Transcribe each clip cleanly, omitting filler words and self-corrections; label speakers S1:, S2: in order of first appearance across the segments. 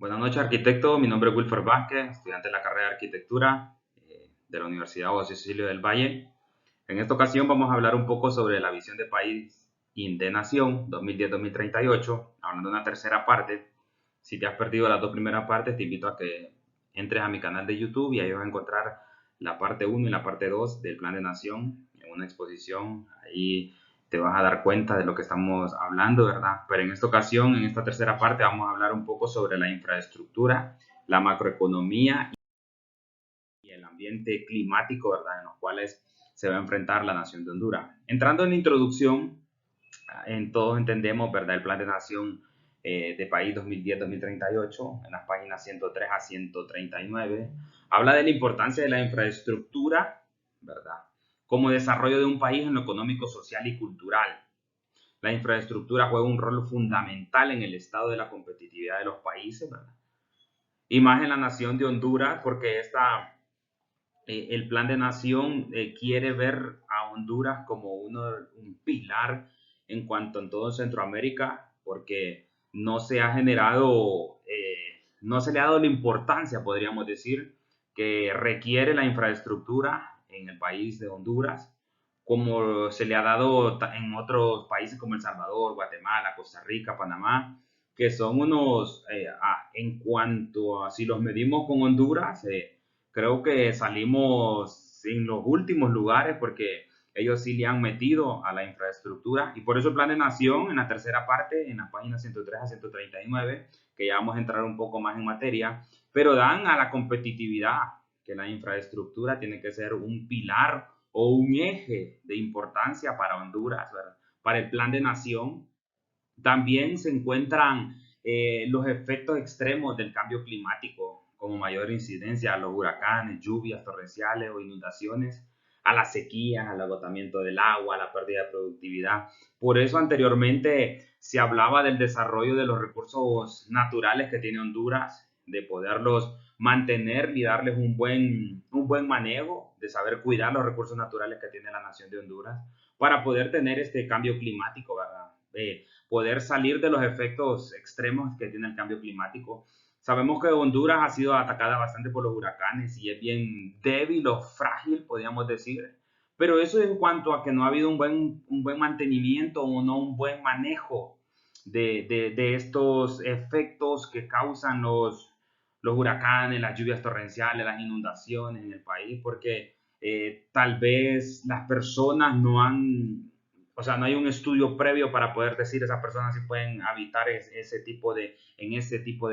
S1: Buenas noches, arquitecto. Mi nombre es Wilfer Vázquez, estudiante de la carrera de arquitectura de la Universidad José Cecilio del Valle. En esta ocasión vamos a hablar un poco sobre la visión de país y de nación 2010-2038, hablando de una tercera parte. Si te has perdido las dos primeras partes, te invito a que entres a mi canal de YouTube y ahí vas a encontrar la parte uno y la parte 2 del Plan de Nación en una exposición. Ahí te vas a dar cuenta de lo que estamos hablando, ¿verdad? Pero en esta ocasión, en esta tercera parte, vamos a hablar un poco sobre la infraestructura, la macroeconomía y el ambiente climático, ¿verdad? En los cuales se va a enfrentar la nación de Honduras. Entrando en la introducción, en todos entendemos, ¿verdad? El Plan de Nación de País 2010-2038, en las páginas 103 a 139, habla de la importancia de la infraestructura, ¿verdad? Como desarrollo de un país en lo económico, social y cultural. La infraestructura juega un rol fundamental en el estado de la competitividad de los países, ¿verdad? Y más en la nación de Honduras, porque el plan de nación quiere ver a Honduras como un pilar en cuanto en todo Centroamérica, porque no se ha generado, no se le ha dado la importancia, podríamos decir, que requiere la infraestructura en el país de Honduras, como se le ha dado en otros países como El Salvador, Guatemala, Costa Rica, Panamá, que son en cuanto a si los medimos con Honduras, creo que salimos en los últimos lugares porque ellos sí le han metido a la infraestructura y por eso el Plan de Nación en la tercera parte, en la página 103 a 139, que ya vamos a entrar un poco más en materia, pero dan a la competitividad que la infraestructura tiene que ser un pilar o un eje de importancia para Honduras, ¿verdad? Para el Plan de Nación. También se encuentran los efectos extremos del cambio climático, como mayor incidencia a los huracanes, lluvias torrenciales o inundaciones, a las sequías, al agotamiento del agua, a la pérdida de productividad. Por eso anteriormente se hablaba del desarrollo de los recursos naturales que tiene Honduras, de poderlos mantener y darles un buen manejo, de saber cuidar los recursos naturales que tiene la nación de Honduras para poder tener este cambio climático, ¿verdad? Poder salir de los efectos extremos que tiene el cambio climático. Sabemos que Honduras ha sido atacada bastante por los huracanes y es bien débil o frágil, podríamos decir. Pero eso en cuanto a que no ha habido un buen mantenimiento o no un buen manejo de estos efectos que causan los huracanes, las lluvias torrenciales, las inundaciones en el país, porque tal vez las personas no han, o sea, no hay un estudio previo para poder decir esas personas si pueden habitar en ese tipo de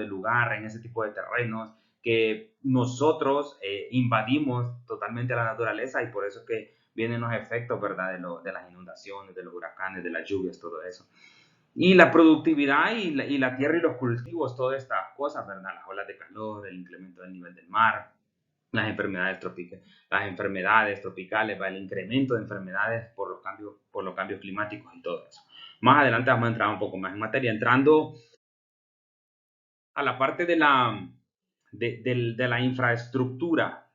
S1: lugar, en ese tipo de terrenos, que nosotros invadimos totalmente la naturaleza y por eso es que vienen los efectos, ¿verdad? De las inundaciones, de los huracanes, de las lluvias, todo eso. Y la productividad y la tierra y los cultivos, todas estas cosas, ¿verdad? Las olas de calor, el incremento del nivel del mar, las enfermedades tropicales, el incremento de enfermedades por los cambios climáticos y todo eso. Más adelante vamos a entrar un poco más en materia, entrando a la parte de la infraestructura,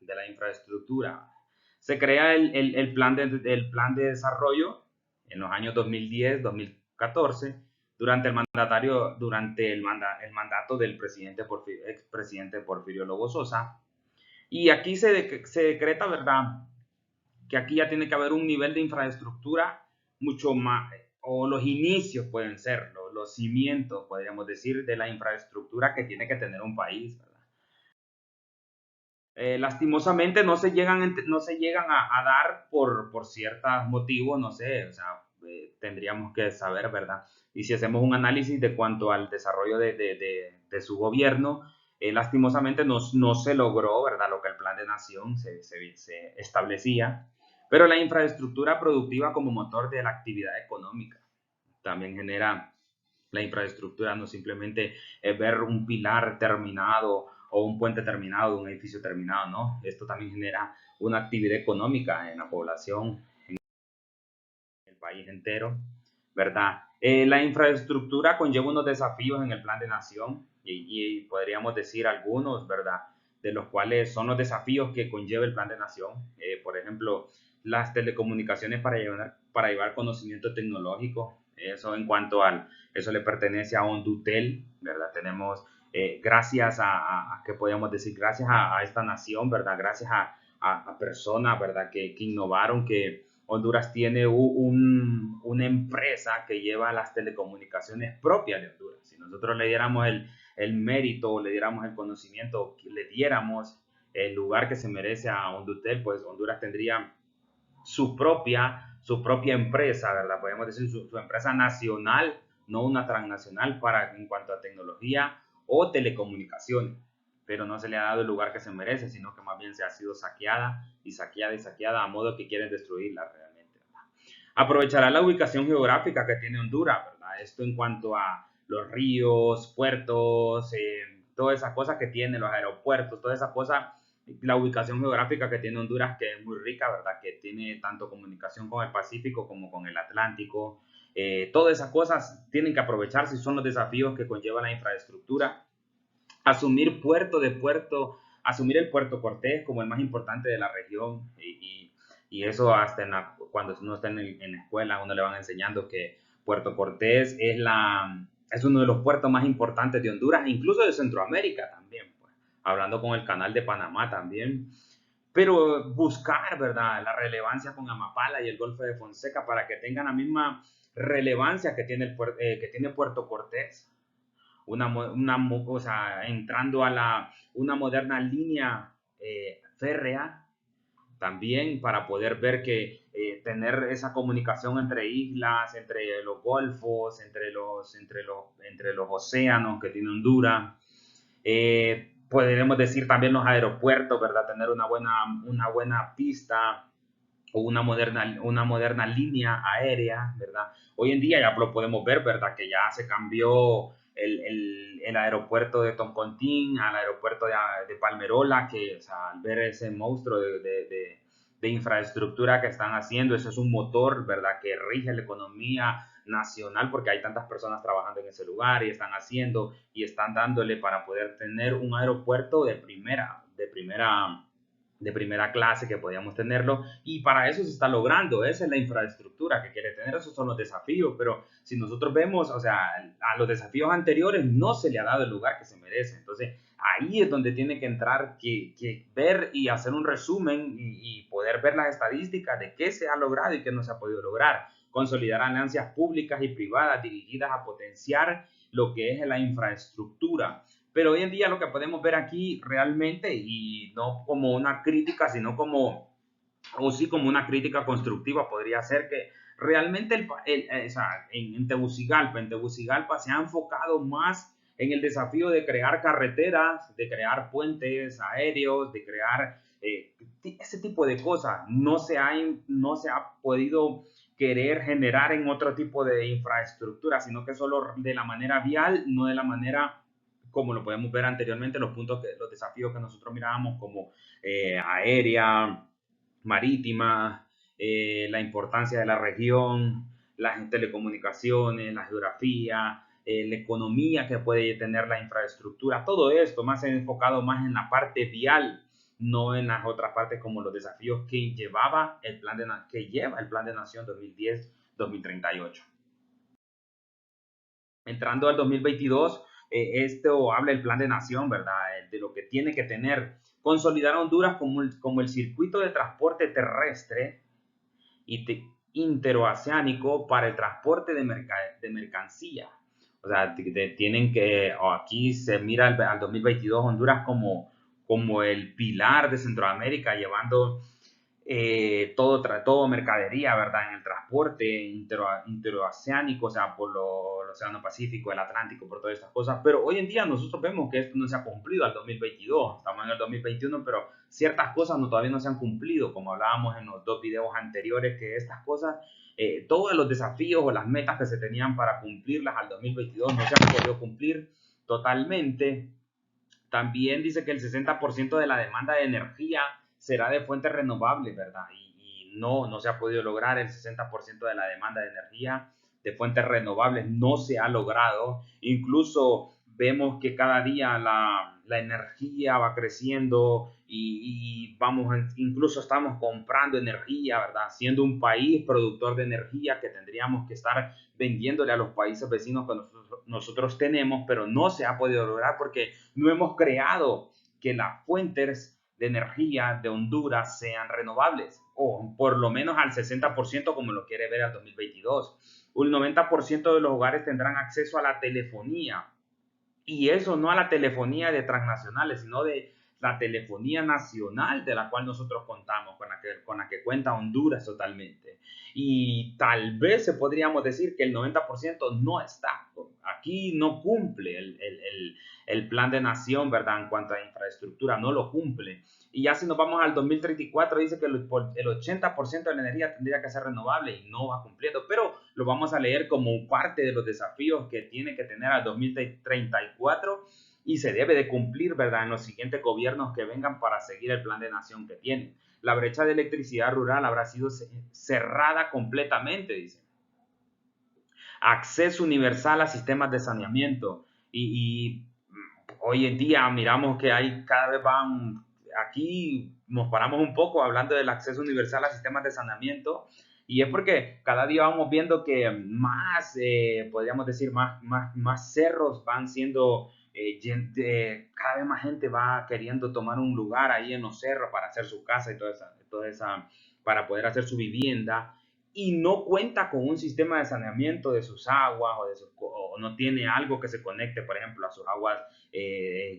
S1: Se crea el plan de desarrollo en los años 2010-2014 durante el mandato del expresidente Porfirio Lobo Sosa. Y aquí se decreta, ¿verdad?, que aquí ya tiene que haber un nivel de infraestructura mucho más, o los inicios pueden ser, los cimientos, podríamos decir, de la infraestructura que tiene que tener un país, ¿verdad? Lastimosamente no se llegan a dar por ciertos motivos, no sé, o sea, tendríamos que saber, ¿verdad? Y si hacemos un análisis de cuanto al desarrollo de su gobierno, lastimosamente no se logró, ¿verdad? Lo que el plan de nación se establecía, pero la infraestructura productiva como motor de la actividad económica también genera la infraestructura, no simplemente ver un pilar terminado o un puente terminado, un edificio terminado, ¿no? Esto también genera una actividad económica en la población, en el país entero, ¿verdad? La infraestructura conlleva unos desafíos en el plan de nación y podríamos decir algunos, ¿verdad? De los cuales son los desafíos que conlleva el plan de nación. Por ejemplo, las telecomunicaciones para llevar conocimiento tecnológico. Eso le pertenece a Hondutel, ¿verdad? Tenemos gracias ¿qué podríamos decir? Gracias a esta nación, ¿verdad? Gracias a personas, ¿verdad? Que innovaron, que Honduras tiene una empresa que lleva las telecomunicaciones propias de Honduras. Si nosotros le diéramos el mérito, le diéramos el conocimiento, le diéramos el lugar que se merece a Hondutel, pues Honduras tendría su propia empresa, ¿verdad? Podemos decir su empresa nacional, no una transnacional en cuanto a tecnología o telecomunicaciones, pero no se le ha dado el lugar que se merece, sino que más bien se ha sido saqueada y saqueada y saqueada a modo que quieren destruirla realmente, ¿verdad? Aprovechará la ubicación geográfica que tiene Honduras, ¿verdad? Esto en cuanto a los ríos, puertos, todas esas cosas que tiene, los aeropuertos, todas esas cosas, la ubicación geográfica que tiene Honduras, que es muy rica, ¿verdad? Que tiene tanto comunicación con el Pacífico como con el Atlántico. Todas esas cosas tienen que aprovecharse y son los desafíos que conlleva la infraestructura. Asumir asumir el Puerto Cortés como el más importante de la región y eso hasta cuando uno está en la escuela, uno le van enseñando que Puerto Cortés es uno de los puertos más importantes de Honduras, incluso de Centroamérica también, pues, hablando con el canal de Panamá también, pero buscar, ¿verdad?, la relevancia con Amapala y el Golfo de Fonseca para que tengan la misma relevancia que tiene, que tiene Puerto Cortés, o sea, entrando a una moderna línea férrea también para poder ver que tener esa comunicación entre islas, entre los golfos, entre los océanos que tiene Honduras. Podríamos decir también los aeropuertos, ¿verdad? Tener una buena pista o una moderna línea aérea, ¿verdad? Hoy en día ya lo podemos ver, ¿verdad? Que ya se cambió el aeropuerto de Toncontín al aeropuerto de Palmerola, que, o sea, al ver ese monstruo de infraestructura que están haciendo, eso es un motor, ¿verdad? Que rige la economía nacional porque hay tantas personas trabajando en ese lugar y están haciendo y están dándole para poder tener un aeropuerto de primera clase que podíamos tenerlo, y para eso se está logrando. Esa es la infraestructura que quiere tener, esos son los desafíos, pero si nosotros vemos, o sea, a los desafíos anteriores no se le ha dado el lugar que se merece. Entonces ahí es donde tiene que entrar, que ver y hacer un resumen y poder ver las estadísticas de qué se ha logrado y qué no se ha podido lograr, consolidar alianzas públicas y privadas dirigidas a potenciar lo que es la infraestructura. Pero hoy en día lo que podemos ver aquí realmente, y no como una crítica, sino o sí como una crítica constructiva, podría ser que realmente o sea, en Tegucigalpa se ha enfocado más en el desafío de crear carreteras, de crear puentes aéreos, de crear ese tipo de cosas. No se ha podido querer generar en otro tipo de infraestructura, sino que solo de la manera vial, no de la manera como lo podemos ver anteriormente, los desafíos que nosotros mirábamos como aérea, marítima, la importancia de la región, las telecomunicaciones, la geografía, la economía que puede tener la infraestructura, todo esto más enfocado más en la parte vial, no en las otras partes como los desafíos que lleva el Plan de Nación 2010-2038. Entrando al 2022, esto habla el Plan de Nación, ¿verdad? De lo que tiene que tener, consolidar a Honduras como el circuito de transporte terrestre y interoceánico para el transporte de mercancía. O sea, tienen que, aquí se mira al 2022 Honduras como el pilar de Centroamérica, llevando todo mercadería, ¿verdad? En el transporte interoceánico, o sea, por el Océano Pacífico, el Atlántico, por todas estas cosas. Pero hoy en día nosotros vemos que esto no se ha cumplido al 2022. Estamos en el 2021, pero ciertas cosas todavía no se han cumplido, como hablábamos en los dos videos anteriores, que estas cosas, todos los desafíos o las metas que se tenían para cumplirlas al 2022 no se han podido cumplir totalmente. También dice que el 60% de la demanda de energía será de fuentes renovables, ¿verdad? Y no se ha podido lograr el 60% de la demanda de energía de fuentes renovables, no se ha logrado. Incluso vemos que cada día la energía va creciendo y incluso estamos comprando energía, ¿verdad? Siendo un país productor de energía que tendríamos que estar vendiéndole a los países vecinos que nosotros tenemos, pero no se ha podido lograr porque no hemos creado que las fuentes de energía de Honduras sean renovables, o por lo menos al 60% como lo quiere ver al 2022. Un 90% de los hogares tendrán acceso a la telefonía, y eso no a la telefonía de transnacionales, sino de la telefonía nacional de la cual nosotros contamos, con la que cuenta Honduras totalmente. Y tal vez se podríamos decir que el 90% no está. Aquí no cumple el plan de nación, ¿verdad? En cuanto a infraestructura, no lo cumple. Y ya si nos vamos al 2034, dice que el 80% de la energía tendría que ser renovable y no va cumpliendo. Pero lo vamos a leer como parte de los desafíos que tiene que tener al 2034 y se debe de cumplir, ¿verdad?, en los siguientes gobiernos que vengan para seguir el plan de nación que tienen. La brecha de electricidad rural habrá sido cerrada completamente, dice. Acceso universal a sistemas de saneamiento. Y hoy en día miramos que hay cada vez van, aquí nos paramos un poco hablando del acceso universal a sistemas de saneamiento, y es porque cada día vamos viendo que más, podríamos decir, más cerros van siendo, cada vez más gente va queriendo tomar un lugar ahí en los cerros para hacer su casa y toda esa, para poder hacer su vivienda, y no cuenta con un sistema de saneamiento de sus aguas o no tiene algo que se conecte, por ejemplo, a sus aguas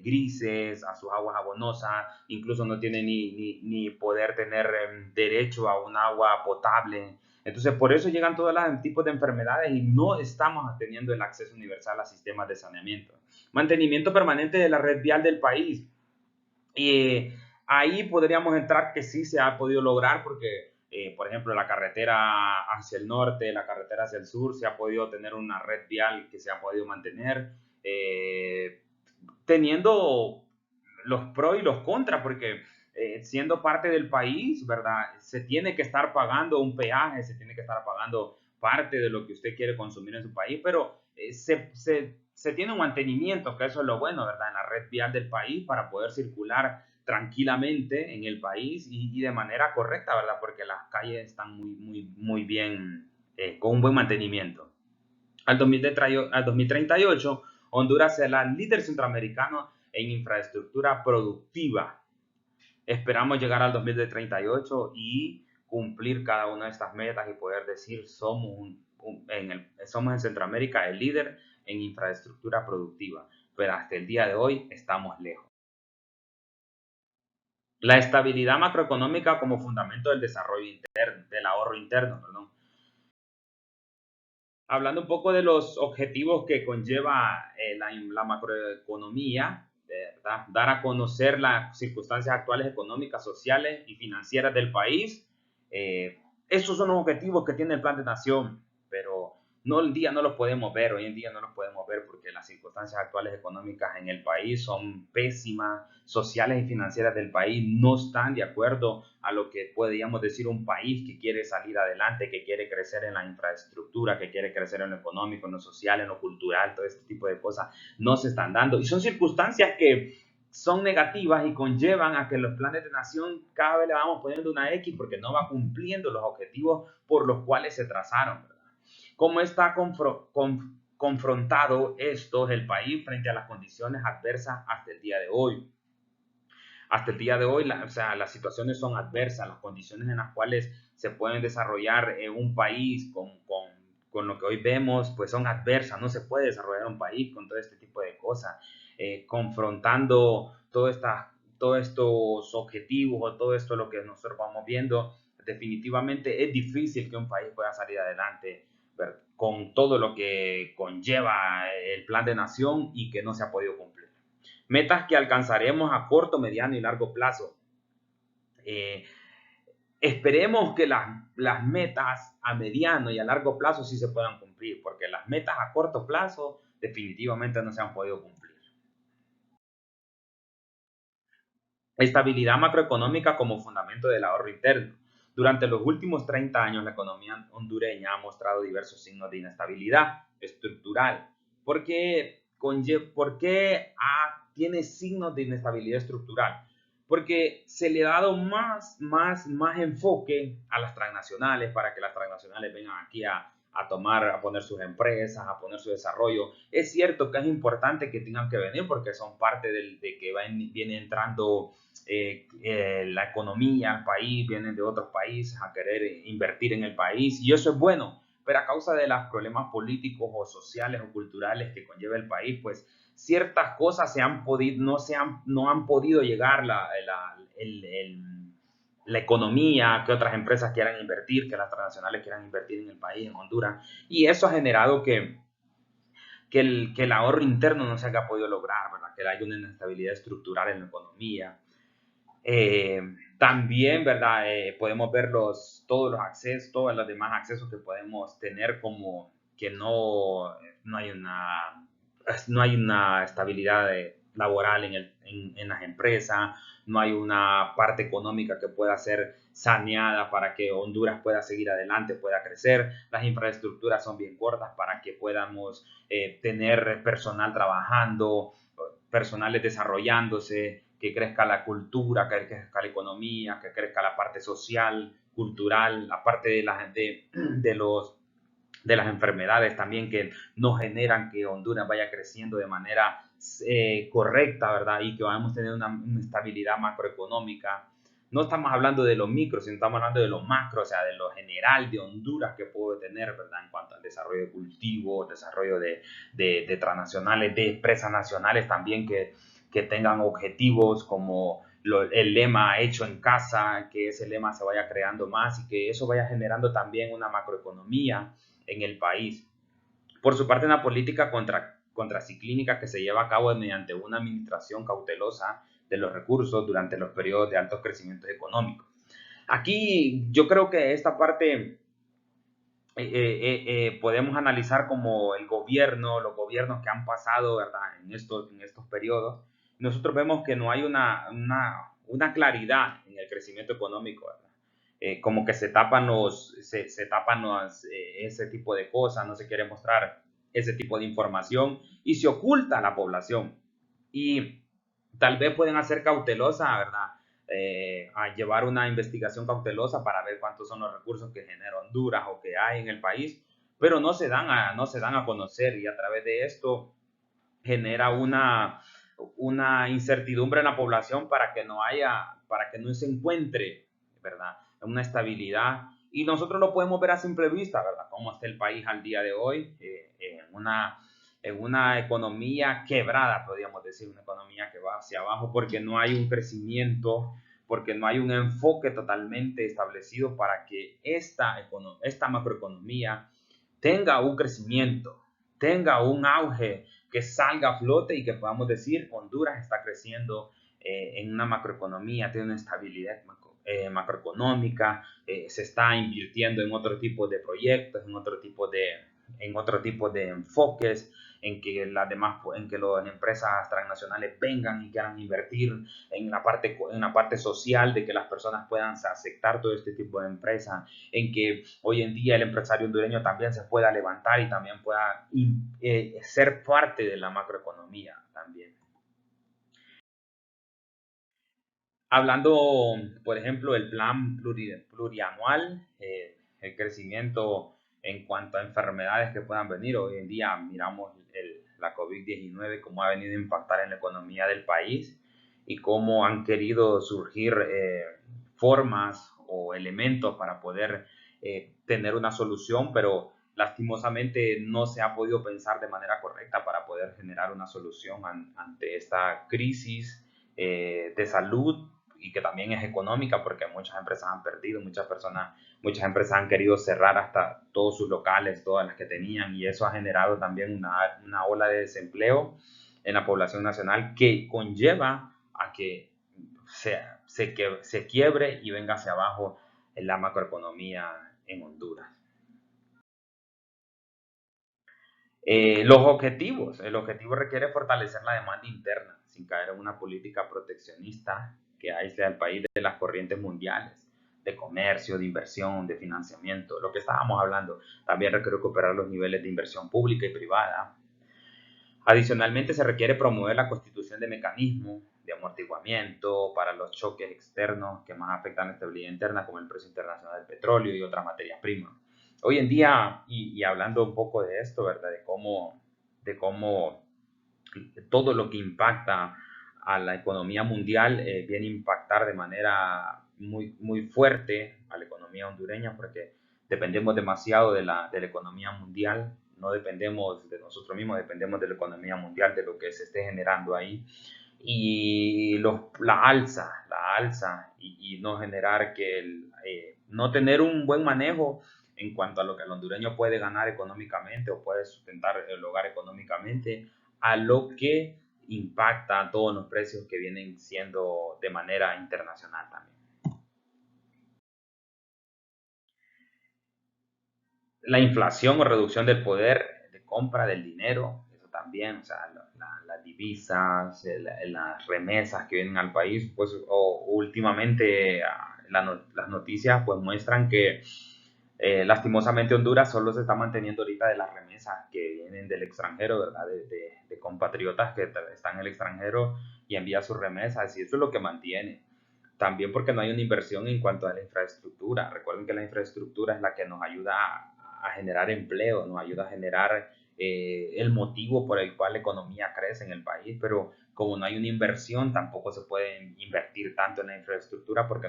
S1: grises, a sus aguas abonosas, incluso no tiene ni poder tener derecho a un agua potable. Entonces, por eso llegan todos los tipos de enfermedades y no estamos teniendo el acceso universal a sistemas de saneamiento. Mantenimiento permanente de la red vial del país. Y ahí podríamos entrar que sí se ha podido lograr porque, por ejemplo, la carretera hacia el norte, la carretera hacia el sur, se ha podido tener una red vial que se ha podido mantener, teniendo los pros y los contras, porque siendo parte del país, ¿verdad? Se tiene que estar pagando un peaje, se tiene que estar pagando parte de lo que usted quiere consumir en su país, pero se tiene un mantenimiento, que eso es lo bueno, ¿verdad? En la red vial del país para poder circular tranquilamente en el país y de manera correcta, ¿verdad? Porque las calles están muy bien, con un buen mantenimiento. Al 2038, Honduras será el líder centroamericano en infraestructura productiva. Esperamos llegar al 2038 y cumplir cada una de estas metas y poder decir somos en Centroamérica el líder en infraestructura productiva. Pero hasta el día de hoy estamos lejos. La estabilidad macroeconómica como fundamento del desarrollo interno, del ahorro interno, perdón. Hablando un poco de los objetivos que conlleva la macroeconomía, ¿verdad? Dar a conocer las circunstancias actuales económicas, sociales y financieras del país. Esos son los objetivos que tiene el Plan de Nación, pero hoy en día no los podemos ver, hoy en día no los podemos ver porque las circunstancias actuales económicas en el país son pésimas, sociales y financieras del país no están de acuerdo a lo que podríamos decir un país que quiere salir adelante, que quiere crecer en la infraestructura, que quiere crecer en lo económico, en lo social, en lo cultural, todo este tipo de cosas no se están dando. Y son circunstancias que son negativas y conllevan a que los planes de nación cada vez le vamos poniendo una X porque no va cumpliendo los objetivos por los cuales se trazaron, ¿verdad? ¿Cómo está confrontado esto el país frente a las condiciones adversas hasta el día de hoy? Hasta el día de hoy, o sea, las situaciones son adversas, las condiciones en las cuales se pueden desarrollar un país con lo que hoy vemos, pues son adversas, no se puede desarrollar un país con todo este tipo de cosas, confrontando todos estos objetivos o todo esto lo que nosotros vamos viendo, definitivamente es difícil que un país pueda salir adelante con todo lo que conlleva el plan de nación y que no se ha podido cumplir. Metas que alcanzaremos a corto, mediano y largo plazo. Eh, Esperemos que las metas a mediano y a largo plazo sí se puedan cumplir, porque las metas a corto plazo definitivamente no se han podido cumplir. Estabilidad macroeconómica como fundamento del ahorro interno. Durante los últimos 30 años, la economía hondureña ha mostrado diversos signos de inestabilidad estructural, porque ¿por qué tiene signos de inestabilidad estructural? Porque se le ha dado más enfoque a las transnacionales para que las transnacionales vengan aquí a poner sus empresas, a poner su desarrollo. Es cierto que es importante que tengan que venir porque son parte de que viene entrando la economía al país, vienen de otros países a querer invertir en el país y eso es bueno, pero a causa de los problemas políticos o sociales o culturales que conlleva el país, pues ciertas cosas no han podido llegar la economía, que otras empresas quieran invertir, que las transnacionales quieran invertir en el país, en Honduras, y eso ha generado que el ahorro interno no se haya podido lograr, ¿verdad? Que haya una inestabilidad estructural en la economía. Eh, También, ¿verdad? Podemos ver todos los accesos, todos los demás accesos que podemos tener como que no hay no hay una estabilidad laboral en las empresas, no hay una parte económica que pueda ser saneada para que Honduras pueda seguir adelante, pueda crecer. Las infraestructuras son bien cortas para que podamos tener personal trabajando, personales desarrollándose, que crezca la cultura, que crezca la economía, que crezca la parte social, cultural, la parte de las enfermedades también que nos generan que Honduras vaya creciendo de manera correcta, ¿verdad? Y que vamos a tener una estabilidad macroeconómica. No estamos hablando de lo micro, sino estamos hablando de lo macro, o sea, de lo general de Honduras que puede tener, ¿verdad? En cuanto al desarrollo de cultivos, desarrollo de transnacionales, de empresas nacionales también que tengan objetivos como el lema hecho en casa, que ese lema se vaya creando más y que eso vaya generando también una macroeconomía en el país. Por su parte, una política contraciclínica que se lleva a cabo mediante una administración cautelosa de los recursos durante los periodos de altos crecimientos económicos. Aquí yo creo que esta parte podemos analizar como el gobierno, los gobiernos que han pasado, ¿verdad? En estos periodos. Nosotros vemos que no hay una claridad en el crecimiento económico, ¿verdad? Como que se tapan ese tipo de cosas, no se quiere mostrar ese tipo de información y se oculta a la población. Y tal vez pueden hacer cautelosa, ¿verdad? A llevar una investigación cautelosa para ver cuántos son los recursos que genera Honduras o que hay en el país, pero no se dan a conocer y a través de esto genera una incertidumbre en la población para que no se encuentre, ¿verdad? Una estabilidad. Y nosotros lo podemos ver a simple vista, ¿verdad? Cómo está el país al día de hoy, en una economía quebrada, podríamos decir, una economía que va hacia abajo porque no hay un crecimiento, porque no hay un enfoque totalmente establecido para que esta macroeconomía tenga un crecimiento, tenga un auge, que salga a flote y que podamos decir Honduras está creciendo en una macroeconomía, tiene una estabilidad macroeconómica, se está invirtiendo en otro tipo de proyectos, en otro tipo de enfoques, en que las empresas transnacionales vengan y quieran invertir en la parte social, de que las personas puedan aceptar todo este tipo de empresas, en que hoy en día el empresario hondureño también se pueda levantar y también pueda ser parte de la macroeconomía también. Hablando, por ejemplo, del plan plurianual, el crecimiento en cuanto a enfermedades que puedan venir. Hoy en día miramos la COVID-19, cómo ha venido a impactar en la economía del país y cómo han querido surgir formas o elementos para poder tener una solución, pero lastimosamente no se ha podido pensar de manera correcta para poder generar una solución ante esta crisis de salud y que también es económica porque muchas empresas han perdido, muchas empresas han querido cerrar hasta todos sus locales, todas las que tenían y eso ha generado también una ola de desempleo en la población nacional que conlleva a que se quiebre y venga hacia abajo en la macroeconomía en Honduras. El objetivo requiere fortalecer la demanda interna sin caer en una política proteccionista que aísle al país de las corrientes mundiales de comercio, de inversión, de financiamiento, lo que estábamos hablando. También requiere recuperar los niveles de inversión pública y privada, Adicionalmente, se requiere promover la constitución de mecanismos de amortiguamiento para los choques externos que más afectan la estabilidad interna, como el precio internacional del petróleo y otras materias primas. Hoy en día, y hablando un poco de esto, ¿verdad? De cómo todo lo que impacta a la economía mundial viene a impactar de manera muy fuerte a la economía hondureña, porque dependemos demasiado de la economía mundial, no dependemos de nosotros mismos, dependemos de la economía mundial, de lo que se esté generando ahí. Y la alza y no generar no tener un buen manejo en cuanto a lo que el hondureño puede ganar económicamente o puede sustentar el hogar económicamente, a lo que impacta todos los precios que vienen siendo de manera internacional también. La inflación o reducción del poder de compra del dinero, eso también, o sea, las divisas, las remesas que vienen al país, pues últimamente las noticias pues muestran que lastimosamente Honduras solo se está manteniendo ahorita de las remesas que vienen del extranjero, ¿verdad? De compatriotas que están en el extranjero y envían sus remesas, y eso es lo que mantiene. También porque no hay una inversión en cuanto a la infraestructura. Recuerden que la infraestructura es la que nos ayuda a generar empleo, nos ayuda a generar el motivo por el cual la economía crece en el país, pero como no hay una inversión, tampoco se puede invertir tanto en la infraestructura porque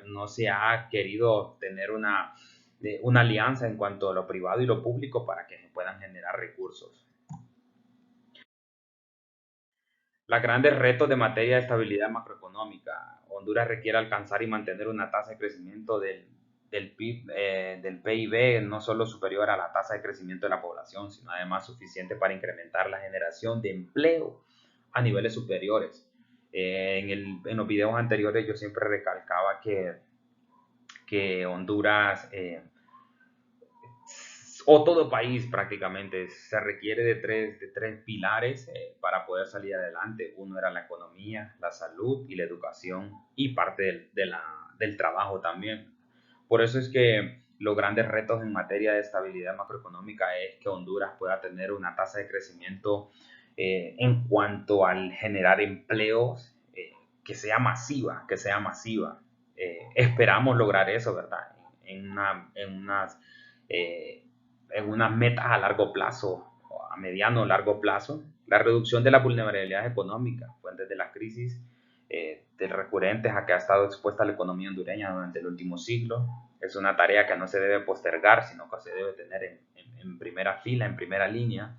S1: no se ha querido tener una alianza en cuanto a lo privado y lo público para que se puedan generar recursos. Los grandes retos de materia de estabilidad macroeconómica. Honduras requiere alcanzar y mantener una tasa de crecimiento del PIB no solo superior a la tasa de crecimiento de la población, sino además suficiente para incrementar la generación de empleo a niveles superiores. En los videos anteriores yo siempre recalcaba que Honduras o todo país prácticamente se requiere de tres pilares para poder salir adelante. Uno era la economía, la salud y la educación, y parte del trabajo también. Por eso es que los grandes retos en materia de estabilidad macroeconómica es que Honduras pueda tener una tasa de crecimiento en cuanto al generar empleos que sea masiva, que sea masiva. Esperamos lograr eso, ¿verdad? Eh, en unas metas a largo plazo, a mediano o largo plazo, la reducción de la vulnerabilidad económica, fuentes de la crisis de recurrentes a que ha estado expuesta la economía hondureña durante el último siglo. Es una tarea que no se debe postergar, sino que se debe tener en primera fila, en primera línea,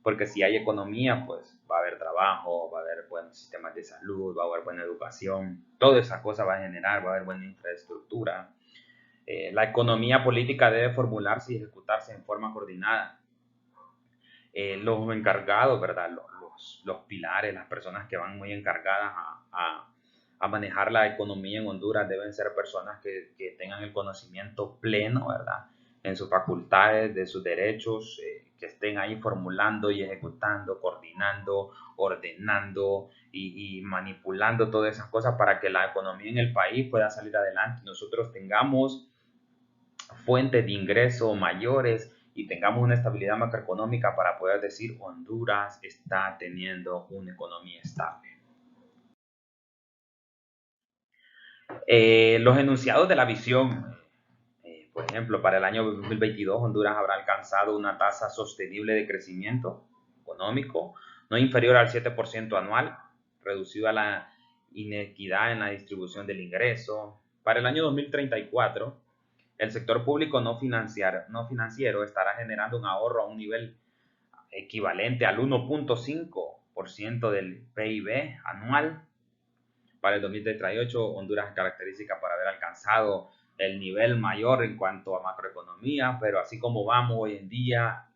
S1: porque si hay economía, pues va a haber trabajo, va a haber buenos sistemas de salud, va a haber buena educación, toda esa cosa va a generar, va a haber buena infraestructura. La economía política debe formularse y ejecutarse en forma coordinada. Los encargados, ¿verdad? Los pilares, las personas que van muy encargadas a manejar la economía en Honduras deben ser personas que tengan el conocimiento pleno, ¿verdad? En sus facultades, de sus derechos, que estén ahí formulando y ejecutando, coordinando, ordenando y manipulando todas esas cosas para que la economía en el país pueda salir adelante. Nosotros tengamos fuentes de ingreso mayores y tengamos una estabilidad macroeconómica para poder decir Honduras está teniendo una economía estable. Los enunciados de la visión, por ejemplo, para el año 2022 Honduras habrá alcanzado una tasa sostenible de crecimiento económico no inferior al 7% anual, reducido a la inequidad en la distribución del ingreso. Para el año 2034 el sector público no financiero estará generando un ahorro a un nivel equivalente al 1.5% del PIB anual. Para el 2038, Honduras es característica por haber alcanzado el nivel mayor en cuanto a macroeconomía, pero así como vamos hoy en día,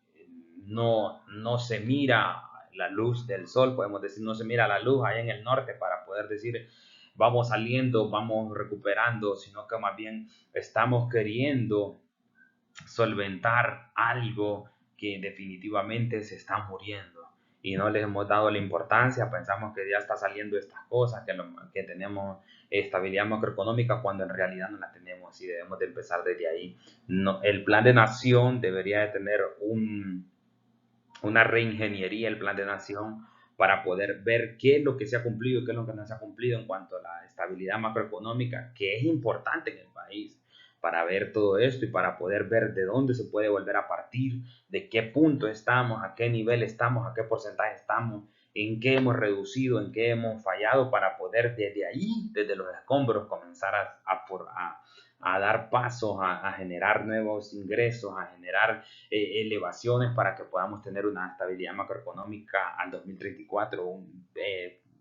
S1: no se mira la luz del sol, podemos decir, no se mira la luz allá en el norte para poder decir vamos saliendo, vamos recuperando, sino que más bien estamos queriendo solventar algo que definitivamente se está muriendo y no les hemos dado la importancia. Pensamos que ya está saliendo estas cosas, que tenemos estabilidad macroeconómica, cuando en realidad no la tenemos, y debemos de empezar desde ahí. No, el plan de nación debería de tener una reingeniería del plan de nación para poder ver qué es lo que se ha cumplido y qué es lo que no se ha cumplido en cuanto a la estabilidad macroeconómica, que es importante en el país, para ver todo esto y para poder ver de dónde se puede volver a partir, de qué punto estamos, a qué nivel estamos, a qué porcentaje estamos, en qué hemos reducido, en qué hemos fallado, para poder desde ahí, desde los escombros, comenzar a dar pasos, a generar nuevos ingresos, a generar elevaciones para que podamos tener una estabilidad macroeconómica al 2034,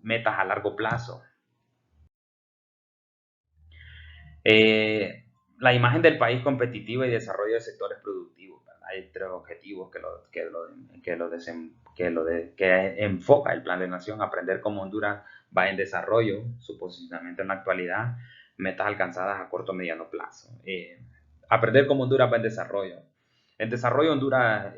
S1: metas a largo plazo. La imagen del país competitivo y desarrollo de sectores productivos, ¿verdad? Hay tres objetivos que enfoca el Plan de Nación: aprender cómo Honduras va en desarrollo, su posicionamiento en la actualidad, metas alcanzadas a corto o mediano plazo. Aprender cómo Honduras va en desarrollo. En desarrollo Honduras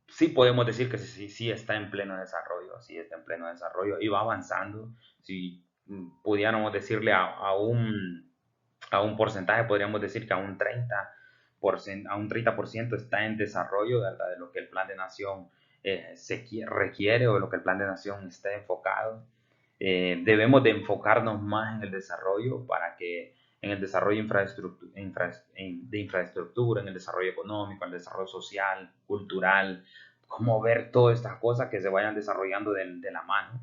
S1: sí podemos decir que sí está en pleno desarrollo, sí está en pleno desarrollo y va avanzando. Si pudiéramos decirle a un porcentaje, podríamos decir que a un 30% está en desarrollo, ¿verdad? De lo que el Plan de Nación requiere, o de lo que el Plan de Nación está enfocado. Debemos de enfocarnos más en el desarrollo, para que en el desarrollo de infraestructura, en el desarrollo económico, en el desarrollo social, cultural, cómo ver todas estas cosas que se vayan desarrollando de la mano.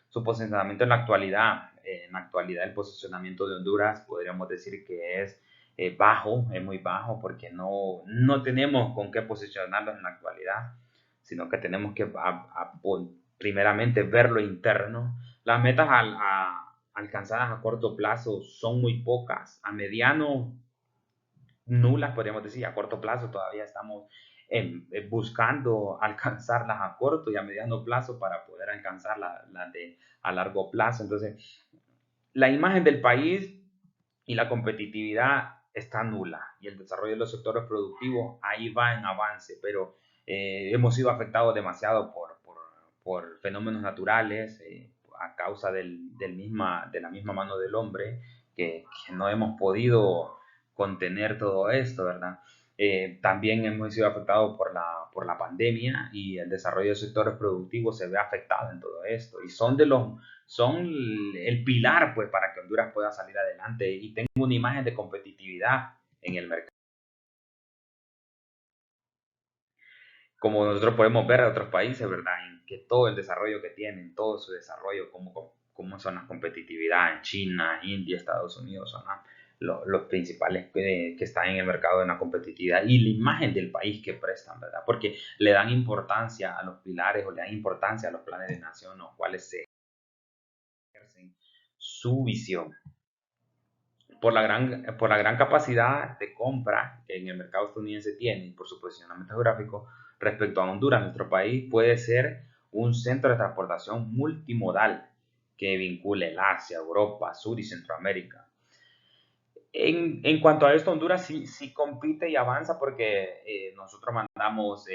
S1: Su posicionamiento en la actualidad el posicionamiento de Honduras podríamos decir que es bajo, es muy bajo, porque no tenemos con qué posicionarnos en la actualidad, sino que tenemos que primeramente ver lo interno. Las metas alcanzadas a corto plazo son muy pocas, a mediano nulas, podríamos decir. A corto plazo todavía estamos buscando alcanzarlas a corto y a mediano plazo para poder alcanzar las de a largo plazo. Entonces, la imagen del país y la competitividad está nula, y el desarrollo de los sectores productivos ahí va en avance, pero hemos sido afectados demasiado por fenómenos naturales, a causa de la misma mano del hombre, que no hemos podido contener todo esto, ¿verdad? También hemos sido afectados por la pandemia, y el desarrollo de sectores productivos se ve afectado en todo esto, y son el pilar, pues, para que Honduras pueda salir adelante y tenga una imagen de competitividad en el mercado. Como nosotros podemos ver a otros países, ¿verdad? En que todo el desarrollo que tienen, todo su desarrollo, cómo son las competitividades en China, India, Estados Unidos, son los principales que están en el mercado de la competitividad, y la imagen del país que prestan, ¿verdad? Porque le dan importancia a los pilares, o le dan importancia a los planes de nación, los cuales se ejercen su visión. Por la gran capacidad de compra que en el mercado estadounidense tiene, y por su posicionamiento geográfico respecto a Honduras, nuestro país puede ser un centro de transportación multimodal que vincule el Asia, Europa, Sur y Centroamérica. En cuanto a esto, Honduras sí compite y avanza, porque nosotros mandamos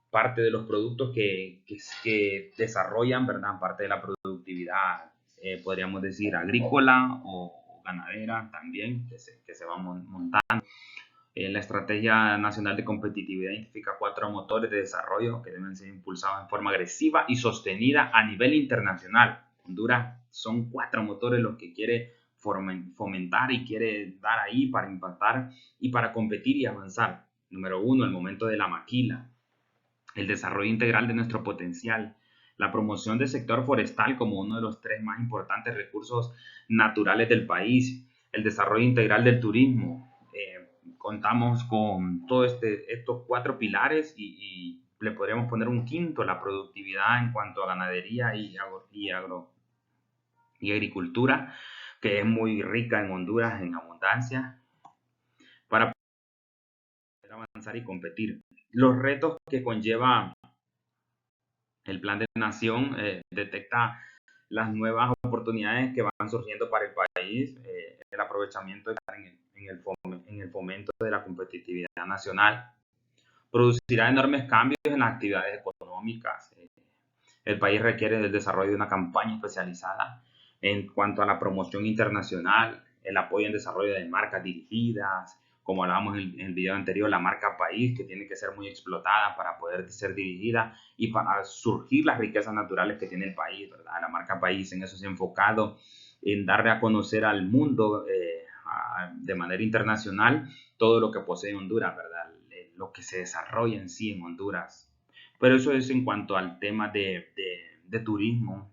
S1: parte de los productos que desarrollan, ¿verdad? Parte de la productividad, podríamos decir, agrícola o ganadera también, que se va montando. La Estrategia Nacional de Competitividad identifica 4 motores de desarrollo que deben ser impulsados en forma agresiva y sostenida a nivel internacional. Honduras son 4 motores los que quiere fomentar y quiere dar ahí para impactar y para competir y avanzar. Número 1, el momento de la maquila, el desarrollo integral de nuestro potencial, la promoción del sector forestal como uno de los 3 más importantes recursos naturales del país, el desarrollo integral del turismo. Contamos con todos estos 4 pilares, y le podríamos poner un quinto: la productividad en cuanto a ganadería y agricultura, que es muy rica en Honduras en abundancia, para poder avanzar y competir. Los retos que conlleva el Plan de Nación detecta las nuevas oportunidades que van surgiendo para el país, el aprovechamiento en el fomento de la competitividad nacional, producirá enormes cambios en las actividades económicas. El país requiere del desarrollo de una campaña especializada en cuanto a la promoción internacional, el apoyo en desarrollo de marcas dirigidas, como hablábamos en el video anterior, la marca país, que tiene que ser muy explotada para poder ser dirigida y para surgir las riquezas naturales que tiene el país, ¿verdad? La marca país en eso se ha enfocado, en darle a conocer al mundo de manera internacional todo lo que posee Honduras, ¿verdad? Lo que se desarrolla en sí en Honduras. Pero eso es en cuanto al tema de turismo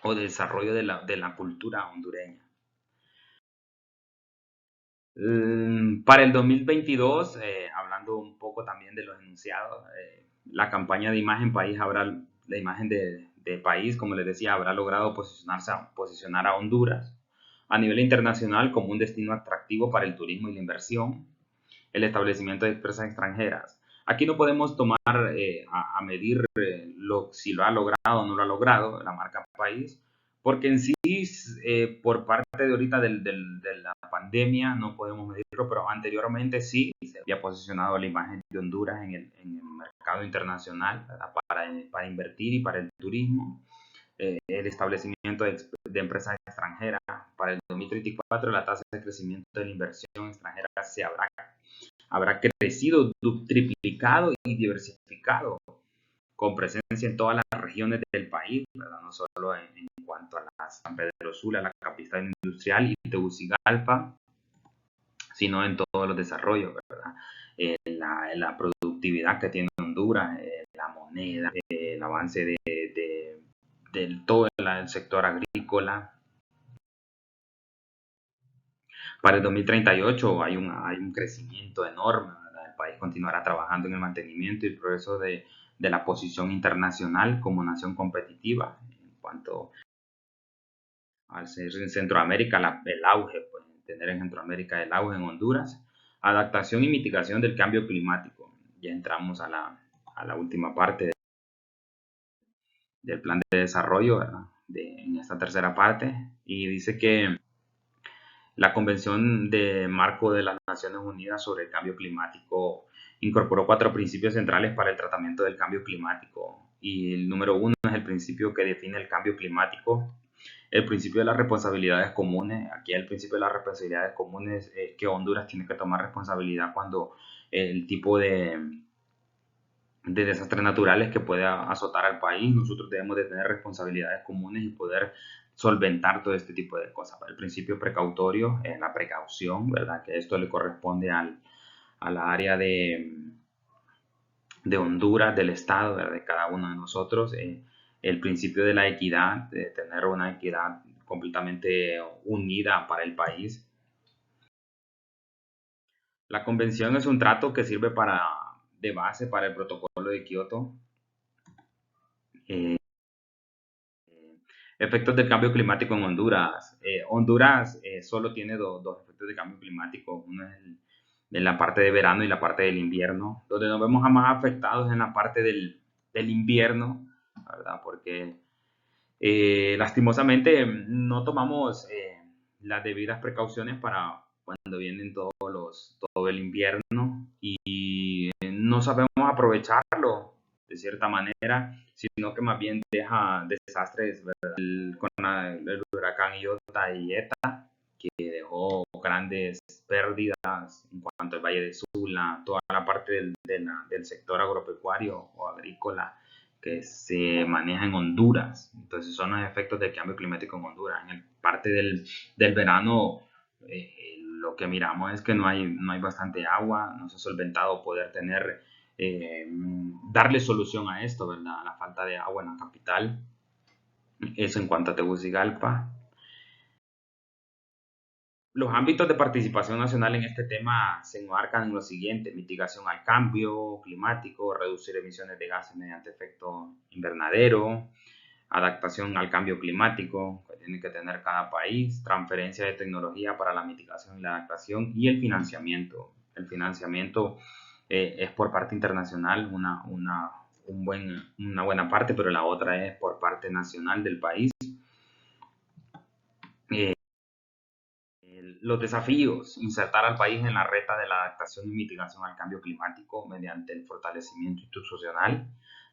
S1: o de desarrollo de la cultura hondureña. Para el 2022, hablando un poco también de los enunciados, la campaña de imagen país habrá, la imagen de país, como les decía, habrá logrado posicionar a Honduras a nivel internacional como un destino atractivo para el turismo y la inversión, el establecimiento de empresas extranjeras. Aquí no podemos tomar a medir si lo ha logrado o no lo ha logrado la marca país, porque en sí, por parte de ahorita de la pandemia, no podemos medirlo, pero anteriormente sí se había posicionado la imagen de Honduras en el mercado internacional para invertir y para el turismo. El establecimiento de empresas extranjeras. Para el 2034, la tasa de crecimiento de la inversión extranjera habrá crecido, triplicado y diversificado, con presencia en todas las regiones del país, ¿verdad? No solo en cuanto a San Pedro Sula, la capital industrial, y Tegucigalpa, sino en todos los desarrollos, ¿verdad? La productividad que tiene Honduras, la moneda, el avance de todo el sector agrícola. Para el 2038 hay un crecimiento enorme, ¿verdad? El país continuará trabajando en el mantenimiento y el progreso de la posición internacional como nación competitiva. En cuanto al ser en Centroamérica, el auge, pues, tener en Centroamérica el auge en Honduras, adaptación y mitigación del cambio climático. Ya entramos a la última parte del plan de desarrollo, ¿verdad? En esta tercera parte, y dice que la Convención de Marco de las Naciones Unidas sobre el Cambio Climático incorporó 4 principios centrales para el tratamiento del cambio climático. Y el número 1 es el principio que define el cambio climático, el principio de las responsabilidades comunes. Aquí el principio de las responsabilidades comunes es que Honduras tiene que tomar responsabilidad cuando el tipo de desastres naturales que puede azotar al país. Nosotros debemos de tener responsabilidades comunes y poder solventar todo este tipo de cosas. El principio precautorio es la precaución, ¿verdad? Que esto le corresponde a la área de Honduras, del Estado, ¿verdad? De cada uno de nosotros. El principio de la equidad, de tener una equidad completamente unida para el país. La convención es un trato que sirve de base para el protocolo de Kioto. Efectos del cambio climático en Honduras. Honduras solo tiene dos efectos de cambio climático. Uno es en la parte de verano y la parte del invierno. Donde nos vemos más afectados en la parte del invierno, ¿verdad? Porque lastimosamente no tomamos las debidas precauciones para cuando vienen todo el invierno, y no sabemos aprovecharlo de cierta manera, sino que más bien deja desastres, ¿verdad? Con el huracán Iota y Eta, que dejó grandes pérdidas en cuanto al Valle de Sula, toda la parte del sector agropecuario o agrícola que se maneja en Honduras. Entonces son los efectos del cambio climático en Honduras. En el parte del verano, lo que miramos es que no hay bastante agua, no se ha solventado poder tener, darle solución a esto, ¿verdad? A la falta de agua en la capital. Eso en cuanto a Tegucigalpa. Los ámbitos de participación nacional en este tema se enmarcan en lo siguiente: mitigación al cambio climático, reducir emisiones de gases mediante efecto invernadero, adaptación al cambio climático que tiene que tener cada país, transferencia de tecnología para la mitigación y la adaptación, y el financiamiento. El financiamiento es por parte internacional una buena parte, pero la otra es por parte nacional del país. Los desafíos: insertar al país en la reta de la adaptación y mitigación al cambio climático mediante el fortalecimiento institucional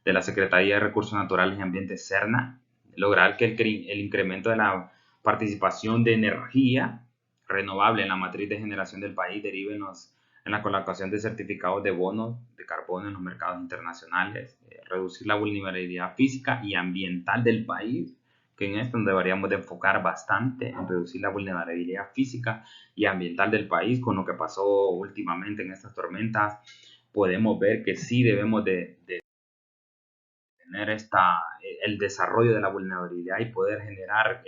S1: de la Secretaría de Recursos Naturales y Ambiente, SERNA, lograr que el incremento de la participación de energía renovable en la matriz de generación del país derive en los en la colocación de certificados de bonos de carbono en los mercados internacionales, reducir la vulnerabilidad física y ambiental del país, que en esto deberíamos de enfocar bastante en reducir la vulnerabilidad física y ambiental del país. Con lo que pasó últimamente en estas tormentas, podemos ver que sí debemos de tener el desarrollo de la vulnerabilidad y poder generar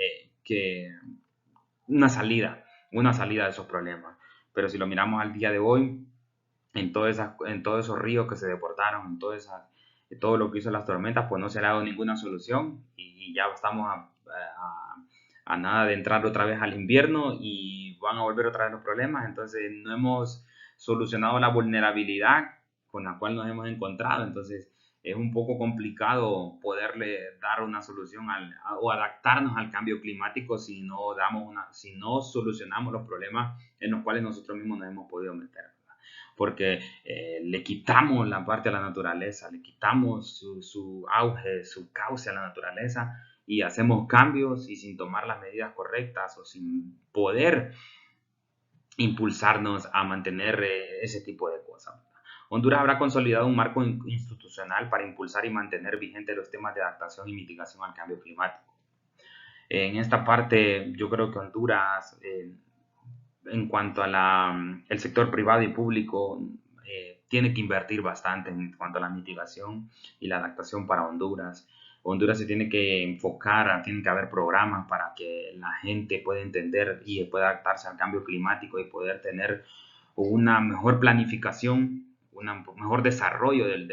S1: una salida, una salida de esos problemas. Pero si lo miramos al día de hoy, en todos esos ríos que se deportaron, todo lo que hizo las tormentas, pues no se le ha dado ninguna solución y ya estamos a nada de entrar otra vez al invierno y van a volver otra vez los problemas. Entonces no hemos solucionado la vulnerabilidad con la cual nos hemos encontrado. Entonces es un poco complicado poderle dar una solución o adaptarnos al cambio climático si no solucionamos los problemas en los cuales nosotros mismos nos hemos podido meter, porque le quitamos la parte a la naturaleza, le quitamos su auge, su cauce a la naturaleza y hacemos cambios y sin tomar las medidas correctas o sin poder impulsarnos a mantener ese tipo de cosas. Honduras habrá consolidado un marco institucional para impulsar y mantener vigentes los temas de adaptación y mitigación al cambio climático. En esta parte, yo creo que Honduras, en cuanto a el sector privado y público, tiene que invertir bastante en cuanto a la mitigación y la adaptación para Honduras. Honduras se tiene que enfocar, tiene que haber programas para que la gente pueda entender y pueda adaptarse al cambio climático y poder tener una mejor planificación, un mejor desarrollo del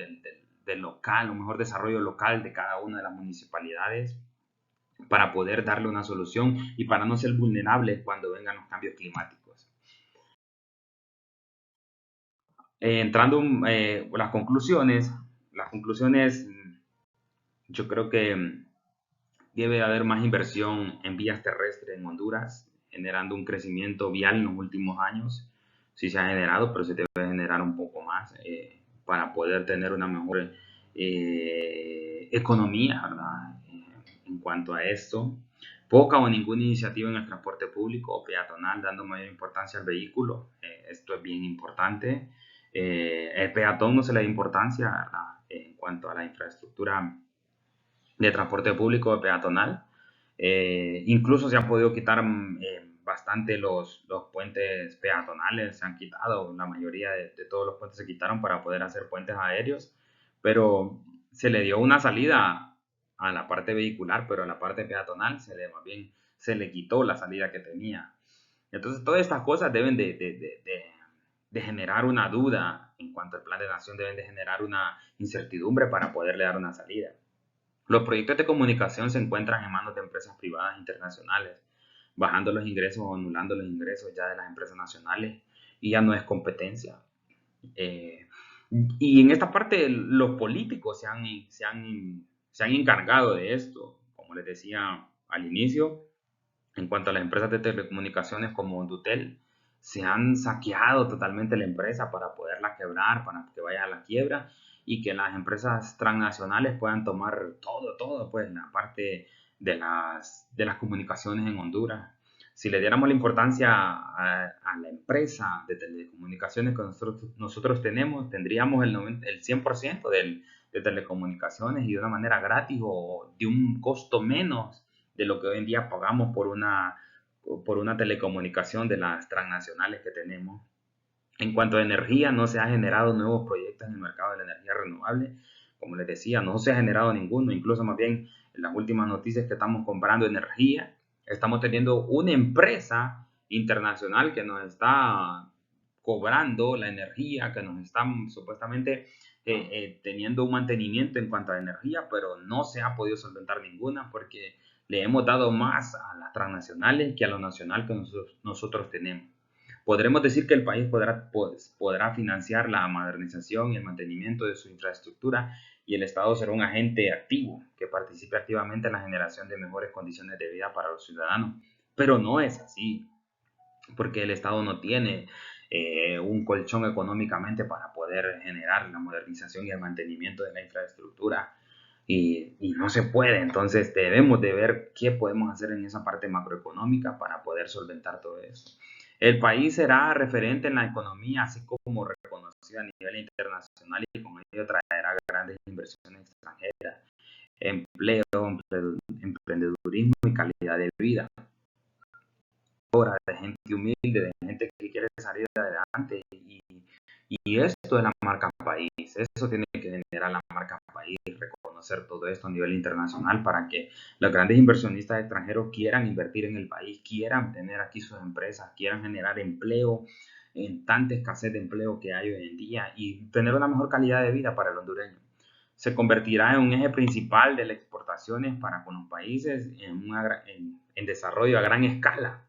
S1: local, un mejor desarrollo local de cada una de las municipalidades para poder darle una solución y para no ser vulnerables cuando vengan los cambios climáticos. Entrando las conclusiones, yo creo que debe haber más inversión en vías terrestres en Honduras, generando un crecimiento vial en los últimos años. Sí se ha generado, pero se debe generar un poco más para poder tener una mejor economía, ¿verdad? En cuanto a esto. Poca o ninguna iniciativa en el transporte público o peatonal, dando mayor importancia al vehículo. Esto es bien importante. El peatón no se le da importancia, ¿verdad? En cuanto a la infraestructura de transporte público o peatonal. Incluso se han podido quitar bastante los puentes peatonales, se han quitado, la mayoría de todos los puentes se quitaron para poder hacer puentes aéreos, pero se le dio una salida a la parte vehicular, pero a la parte peatonal más bien se le quitó la salida que tenía. Entonces todas estas cosas deben de generar una duda en cuanto al plan de nación, deben de generar una incertidumbre para poderle dar una salida. Los proyectos de comunicación se encuentran en manos de empresas privadas internacionales, bajando los ingresos o anulando los ingresos ya de las empresas nacionales y ya no es competencia. Eh, y en esta parte los políticos se han encargado de esto, como les decía al inicio, en cuanto a las empresas de telecomunicaciones como Dutel, se han saqueado totalmente la empresa para poderla quebrar, para que vaya a la quiebra y que las empresas transnacionales puedan tomar todo, pues la parte de las comunicaciones en Honduras. Si le diéramos la importancia a la empresa de telecomunicaciones que nosotros tenemos, tendríamos el 100% de telecomunicaciones y de una manera gratis o de un costo menos de lo que hoy en día pagamos por una telecomunicación de las transnacionales que tenemos. En cuanto a energía, no se han generado nuevos proyectos en el mercado de la energía renovable. Como les decía, no se ha generado ninguno. Incluso más bien en las últimas noticias que estamos comprando energía, estamos teniendo una empresa internacional que nos está cobrando la energía, que nos están supuestamente teniendo un mantenimiento en cuanto a energía, pero no se ha podido solventar ninguna porque le hemos dado más a las transnacionales que a lo nacional que nosotros tenemos. Podremos decir que el país podrá financiar la modernización y el mantenimiento de su infraestructura y el Estado será un agente activo que participe activamente en la generación de mejores condiciones de vida para los ciudadanos. Pero no es así, porque el Estado no tiene un colchón económicamente para poder generar la modernización y el mantenimiento de la infraestructura y no se puede. Entonces debemos de ver qué podemos hacer en esa parte macroeconómica para poder solventar todo eso. El país será referente en la economía, así como reconocido a nivel internacional y con ello traerá grandes inversiones extranjeras, empleo, emprendedurismo y calidad de vida. Ahora, de gente humilde, de gente que quiere salir adelante y esto es la marca país, eso tiene que generar la marca país, reconocer todo esto a nivel internacional para que los grandes inversionistas extranjeros quieran invertir en el país, quieran tener aquí sus empresas, quieran generar empleo en tanta escasez de empleo que hay hoy en día y tener una mejor calidad de vida para el hondureño. Se convertirá en un eje principal de las exportaciones para con los países en desarrollo a gran escala.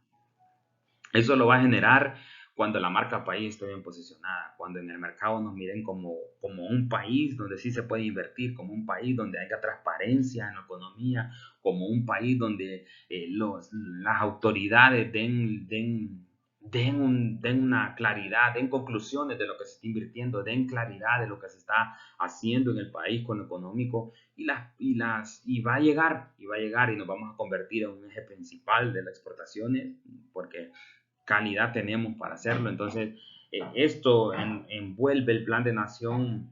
S1: Eso lo va a generar cuando la marca país esté bien posicionada, cuando en el mercado nos miren como un país donde sí se puede invertir, como un país donde haya transparencia en la economía, como un país donde las autoridades den una claridad, den conclusiones de lo que se está invirtiendo, den claridad de lo que se está haciendo en el país con lo económico y va a llegar, y nos vamos a convertir en un eje principal de las exportaciones, porque calidad tenemos para hacerlo. Entonces, esto envuelve el plan de nación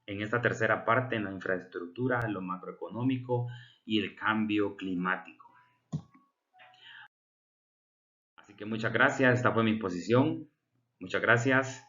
S1: en esta tercera parte, en la infraestructura, en lo macroeconómico y el cambio climático. Así que muchas gracias, esta fue mi exposición. Muchas gracias.